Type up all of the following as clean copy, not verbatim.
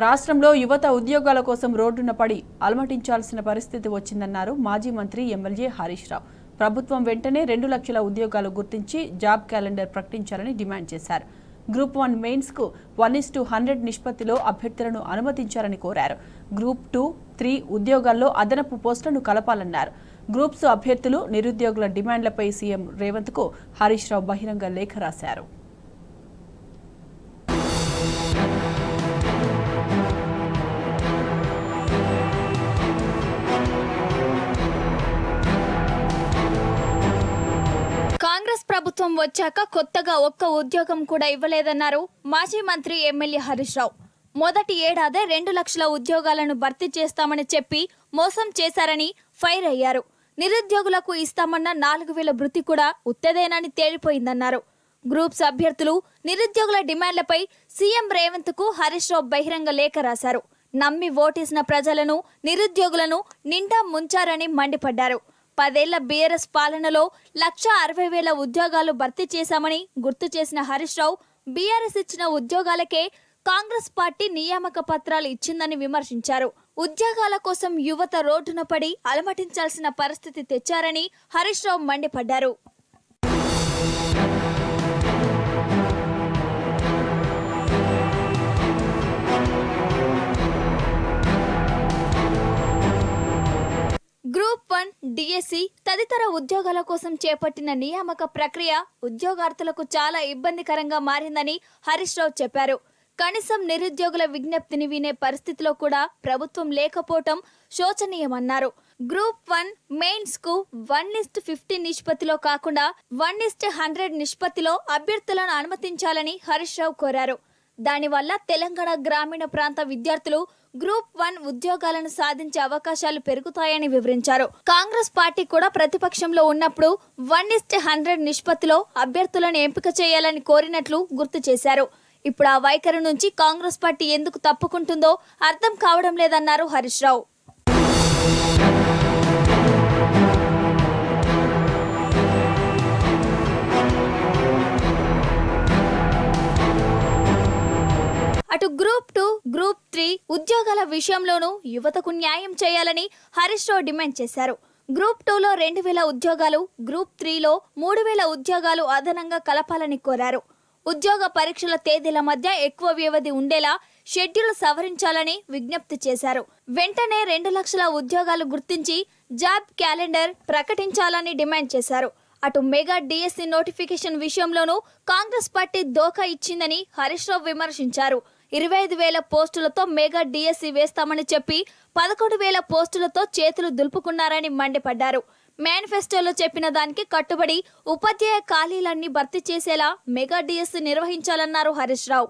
రాష్ట్రంలో యువత ఉద్యోగాల కోసం రోడ్డున పడి అలమటించాల్సిన పరిస్థితి వచ్చిందన్నారు మాజీ మంత్రి ఎమ్మెల్యే హరీష్ రావు. ప్రభుత్వం వెంటనే 2 లక్షల ఉద్యోగాలు గుర్తించి జాబ్ క్యాలెండర్ ప్రకటించాలని డిమాండ్ చేశారు. గ్రూప్ 1 మెయిన్స్ కు 1:100 నిష్పత్తిలో అభ్యర్థులను అనుమతించాలని కోరారు. గ్రూప్ 2, 3 ఉద్యోగాల్లో అదనపు పోస్టులను కలపాలన్నారు. గ్రూప్స్ అభ్యర్థులు నిరుద్యోగుల డిమాండ్లపై సీఎం రేవంత్ కు హరీష్ రావు బహిరంగ లేఖ రాశారు. కాంగ్రెస్ ప్రభుత్వం వచ్చాక కొత్తగా ఒక్క ఉద్యోగం కూడా ఇవ్వలేదన్నారు మాజీ మంత్రి ఎమ్మెల్యే హరీష్ రావు. మొదటి ఏడాదే 2 లక్షల ఉద్యోగాలను భర్తీ చేస్తామని చెప్పి మోసం చేశారని ఫైర్ అయ్యారు. నిరుద్యోగులకు ఇస్తామన్న 4000 భృతి కూడా ఉత్తదేనని తేలిపోయిందన్నారు. గ్రూప్స్ అభ్యర్థులు నిరుద్యోగుల డిమాండ్లపై సీఎం రేవంత్ కు హరీష్ రావు బహిరంగ లేఖ రాశారు. నమ్మి ఓటేసిన ప్రజలను, నిరుద్యోగులను నిండా ముంచారని మండిపడ్డారు. 10 ఏళ్ల బీఆర్ఎస్ పాలనలో 1,60,000 ఉద్యోగాలు భర్తీ చేశామని గుర్తు చేసిన హరీష్ రావు, బీఆర్ఎస్ ఇచ్చిన ఉద్యోగాలకే కాంగ్రెస్ పార్టీ నియామక పత్రాలు ఇచ్చిందని విమర్శించారు. ఉద్యోగాల కోసం యువత రోడ్డున పడి అలమటించాల్సిన పరిస్థితి తెచ్చారని హరీష్ రావు మండిపడ్డారు. గ్రూప్ 1, డిఎస్సి తదితర ఉద్యోగాల కోసం చేపట్టిన నియామక ప్రక్రియ ఉద్యోగార్థులకు చాలా ఇబ్బందికరంగా మారిందని హరీష్ రావు చెప్పారు. కనీసం నిరుద్యోగుల విజ్ఞప్తిని వినే పరిస్థితిలో కూడా ప్రభుత్వం లేకపోవటం శోచనీయమన్నారు. గ్రూప్ 1 మెయిన్స్ కు 1:50 నిష్పత్తిలో కాకుండా 1:100 నిష్పత్తిలో అభ్యర్థులను అనుమతించాలని హరీష్ రావు కోరారు. దానివల్ల తెలంగాణ గ్రామీణ ప్రాంత విద్యార్థులు గ్రూప్ 1 ఉద్యోగాలను సాధించే అవకాశాలు పెరుగుతాయని వివరించారు. కాంగ్రెస్ పార్టీ కూడా ప్రతిపక్షంలో ఉన్నప్పుడు 1:100 నిష్పత్తిలో అభ్యర్థులను ఎంపిక చేయాలని కోరినట్లు గుర్తు చేశారు. ఇప్పుడు ఆ వైఖరి నుంచి కాంగ్రెస్ పార్టీ ఎందుకు తప్పుకుంటుందో అర్థం కావడం లేదన్నారు హరీష్ రావు. అటు గ్రూప్ 2, గ్రూప్ 3 ఉద్యోగాల విషయంలోనూ యువతకు న్యాయం చేయాలని హరీష్ రావు డిమాండ్ చేశారు. గ్రూప్ 2లో 2,000 ఉద్యోగాలు, గ్రూప్ 3లో 3,000 ఉద్యోగాలు అదనంగా కలపాలని కోరారు. ఉద్యోగ పరీక్షల తేదీల మధ్య ఎక్కువ వ్యవధి ఉండేలా షెడ్యూల్ సవరించాలని విజ్ఞప్తి చేశారు. వెంటనే 2 లక్షల ఉద్యోగాలు గుర్తించి జాబ్ క్యాలెండర్ ప్రకటించాలని డిమాండ్ చేశారు. అటు మెగా డిఎస్సి నోటిఫికేషన్ విషయంలోనూ కాంగ్రెస్ పార్టీ దోఖా ఇచ్చిందని హరీష్ రావు విమర్శించారు. 25,000 పోస్టులతో మెగా డిఎస్సి వేస్తామని చెప్పి 11,000 పోస్టులతో చేతులు దులుపుకున్నారని మండిపడ్డారు. మేనిఫెస్టోలో చెప్పిన దానికి కట్టుబడి ఉపాధ్యాయ ఖాళీలన్నీ భర్తీ చేసేలా మెగా డిఎస్సి నిర్వహించాలన్నారు హరీష్ రావు.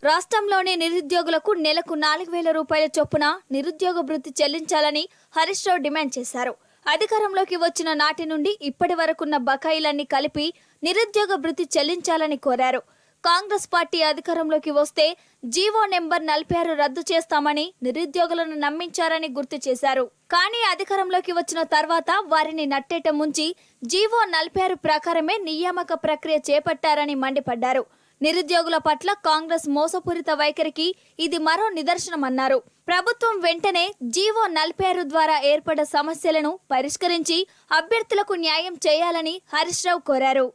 రాష్ట్రంలోని నిరుద్యోగులకు నెలకు 4,000 రూపాయల చొప్పున నిరుద్యోగ భృతి చెల్లించాలని హరీష్ రావు డిమాండ్ చేశారు. అధికారంలోకి వచ్చిన నాటి నుండి ఇప్పటి వరకున్న బకాయిలన్నీ కలిపి నిరుద్యోగ భృతి చెల్లించాలని కోరారు. కాంగ్రెస్ పార్టీ అధికారంలోకి వస్తే జీవో నెంబర్ 46 రద్దు చేస్తామని నిరుద్యోగులను నమ్మించారని గుర్తు చేశారు. కానీ అధికారంలోకి వచ్చిన తర్వాత వారిని నట్టేట ముంచి జీవో 46 ప్రకారమే నియామక ప్రక్రియ చేపట్టారని మండిపడ్డారు. నిరుద్యోగుల పట్ల కాంగ్రెస్ మోసపూరిత వైఖరికి ఇది మరో నిదర్శనమన్నారు. ప్రభుత్వం వెంటనే జీవో 46 ద్వారా ఏర్పడ్డ సమస్యలను పరిష్కరించి అభ్యర్థులకు న్యాయం చేయాలని హరీష్ రావు కోరారు.